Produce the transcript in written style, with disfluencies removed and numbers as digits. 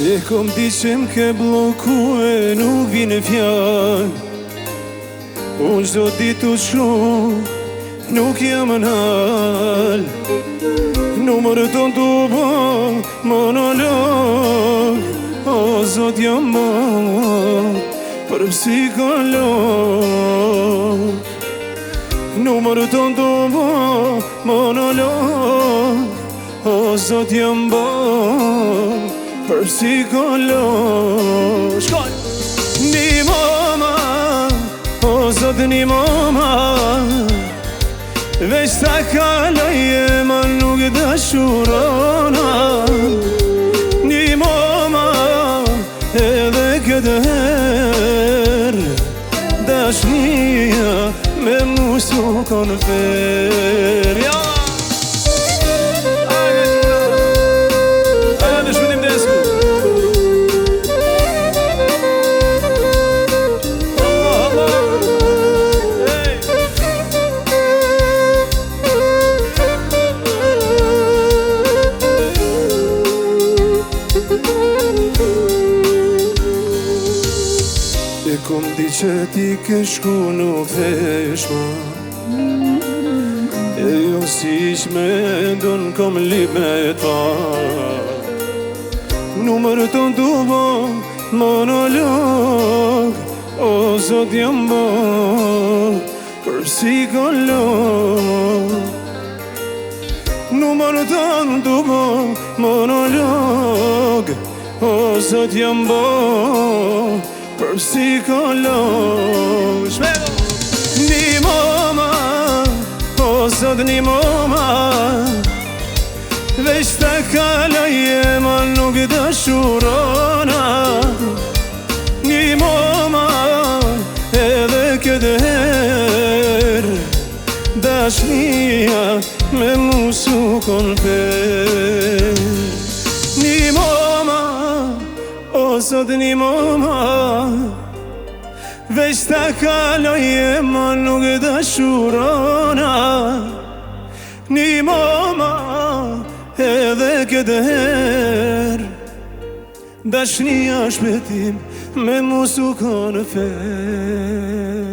E kom di që m'ke bloku e nuk vine fjall. Unë qdo ditu shumë nuk jam n'hal. Numër ton t'u bo monolog. O zot jam bo për psikolog. Numër ton t'u bo monolog. O zot jam bo për psikolog. Shkoj! Ni mama, o zot ni mama, veç ta kaloj e ma nuk dashurona. Ni mama, edhe këtë her dashnia me mu s'u konfer. Ja! E kom di që ti ke shku nuk thesh ma. E jo si shme ndon kom libe ta. Numër ton t'u bo monolog. O zot jam bo për psikolog. Numër ton t'u bo monolog. O zot jam bo për psikolog. Ni mama, o zot ni mama, veç ta kaloj e ma nuk dashurona. Ni mama, edhe këtë her dashnia me mu s'u konfer. Ni mama, o zot ni mama, veç ta kaloj e ma nuk dashurona. Ni mama, edhe këtë her dashnia shpetim me mu s'u konfer.